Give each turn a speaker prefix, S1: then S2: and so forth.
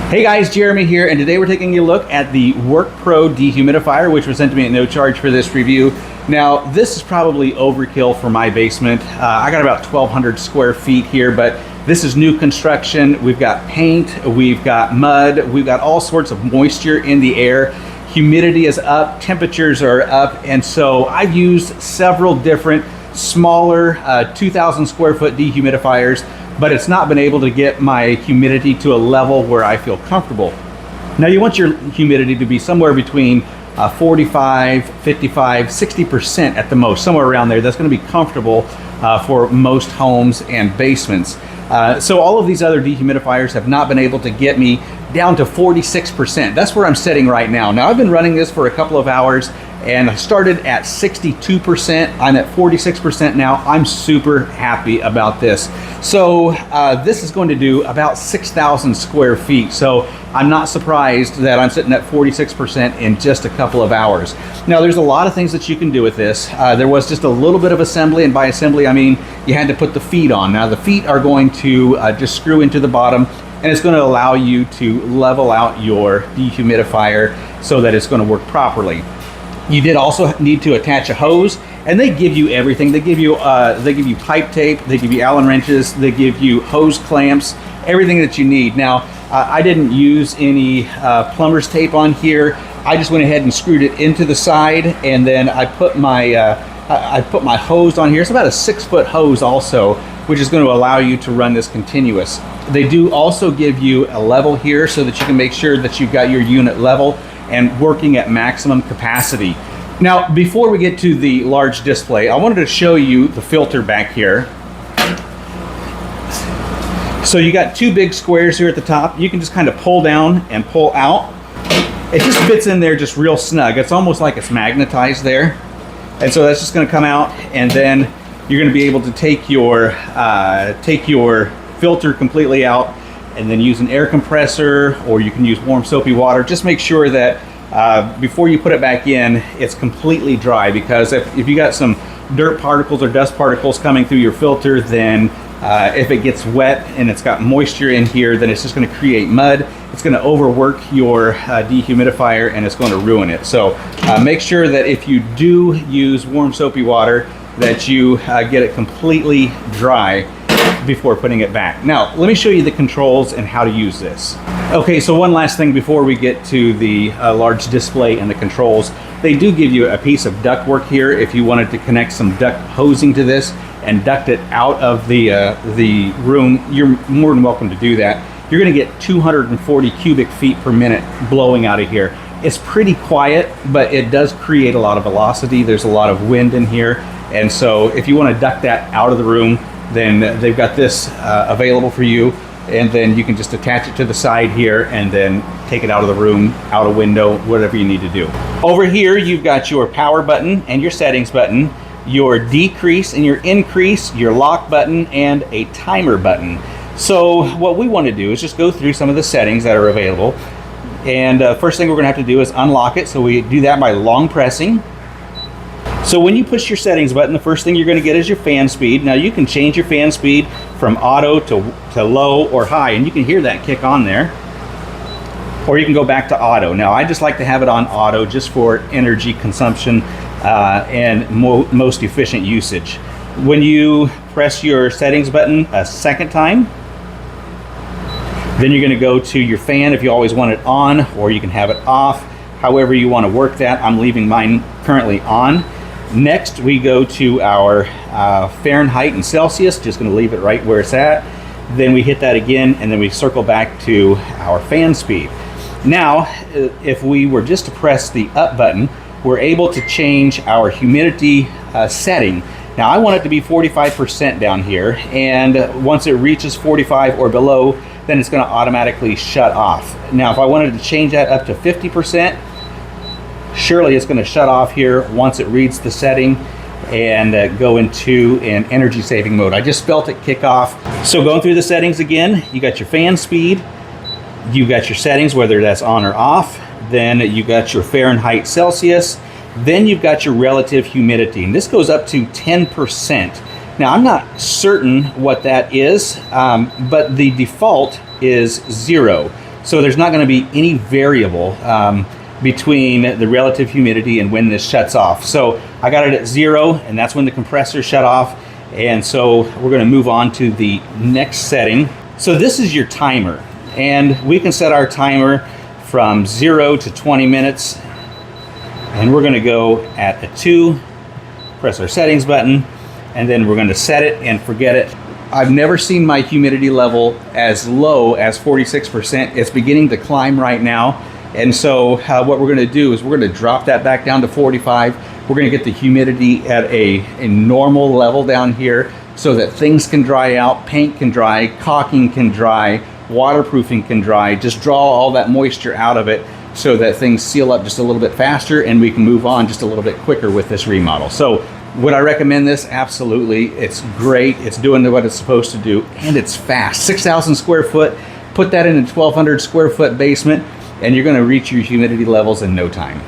S1: Hey guys, Jeremy here, and today we're taking a look at the WORKPRO dehumidifier, which was sent to me at no charge for this review. Now, this is probably overkill for my basement. I got about 1,200 square feet here, but this is new construction. We've got paint, we've got mud, we've got all sorts of moisture in the air. Humidity is up, temperatures are up, and so I've used several different smaller 2,000 square foot dehumidifiers, but it's not been able to get my humidity to a level where I feel comfortable. Now you want your humidity to be somewhere between 45, 55, 60% at the most, somewhere around there. That's going to be comfortable for most homes and basements. So all of these other dehumidifiers have not been able to get me down to 46%. That's where I'm sitting right now. Now I've been running this for a couple of hours and I started at 62%. I'm at 46% now. I'm super happy about this. So this is going to do about 6,000 square feet. So I'm not surprised that I'm sitting at 46% in just a couple of hours. Now there's a lot of things that you can do with this. There was just a little bit of assembly, and by assembly I mean you had to put the feet on. Now the feet are going to just screw into the bottom, and it's going to allow you to level out your dehumidifier so that it's going to work properly. You did also need to attach a hose, and they give you everything. They give you pipe tape, they give you Allen wrenches, they give you hose clamps, everything that you need. Now, I didn't use any plumber's tape on here. I just went ahead and screwed it into the side, and then I put my hose on here. It's about a 6-foot hose also, which is going to allow you to run this continuous. They do also give you a level here so that you can make sure that you've got your unit level and working at maximum capacity. Now, before we get to the large display, I wanted to show you the filter back here. So you got two big squares here at the top. You can just kind of pull down and pull out. It just fits in there just real snug. It's almost like it's magnetized there. And so that's just gonna come out, and then you're gonna be able to take your filter completely out and then use an air compressor, or you can use warm soapy water. Just make sure that before you put it back in, it's completely dry, because if you got some dirt particles or dust particles coming through your filter, then if it gets wet and it's got moisture in here, then it's just going to create mud. It's going to overwork your dehumidifier and it's going to ruin it. So make sure that if you do use warm soapy water, that you get it completely dry before putting it back. Now, let me show you the controls and how to use this. Okay, so one last thing before we get to the large display and the controls. They do give you a piece of duct work here if you wanted to connect some duct hosing to this and duct it out of the room. You're more than welcome to do that. You're gonna get 240 cubic feet per minute blowing out of here. It's pretty quiet, but it does create a lot of velocity. There's a lot of wind in here. And so if you wanna duct that out of the room, then they've got this available for you, and then you can just attach it to the side here and then take it out of the room, out a window, whatever you need to do. Over here you've got your power button and your settings button, your decrease and your increase, your lock button, and a timer button. So what we want to do is just go through some of the settings that are available, and first thing we're going to have to do is unlock it. So we do that by long pressing. So when you push your settings button, the first thing you're going to get is your fan speed. Now you can change your fan speed from auto to low or high, and you can hear that kick on there. Or you can go back to auto. Now I just like to have it on auto just for energy consumption and most efficient usage. When you press your settings button a second time, then you're going to go to your fan if you always want it on, or you can have it off, however you want to work that. I'm leaving mine currently on. Next, we go to our Fahrenheit and Celsius, just going to leave it right where it's at. Then we hit that again, and then we circle back to our fan speed. Now, if we were just to press the up button, we're able to change our humidity setting. Now, I want it to be 45% down here, and once it reaches 45 or below, then it's going to automatically shut off. Now, if I wanted to change that up to 50%, surely it's going to shut off here once it reads the setting and go into an energy saving mode. I just felt it kick off. So going through the settings again, you got your fan speed, you got your settings, whether that's on or off, then you got your Fahrenheit Celsius, then you've got your relative humidity, and this goes up to 10%. Now I'm not certain what that is, but the default is 0. So there's not going to be any variable between the relative humidity and when this shuts off. So I got it at 0, and that's when the compressor shut off. And so we're going to move on to the next setting. So this is your timer, and we can set our timer from 0 to 20 minutes. And we're going to go at a 2, press our settings button, and then we're going to set it and forget it. I've never seen my humidity level as low as 46%. It's beginning to climb right now. And so what we're going to do is we're going to drop that back down to 45. We're going to get the humidity at a normal level down here so that things can dry out, paint can dry, caulking can dry, waterproofing can dry. Just draw all that moisture out of it so that things seal up just a little bit faster and we can move on just a little bit quicker with this remodel. So would I recommend this? Absolutely. It's great. It's doing what it's supposed to do, and it's fast. 6,000 square foot. Put that in a 1,200 square foot basement, and you're going to reach your humidity levels in no time.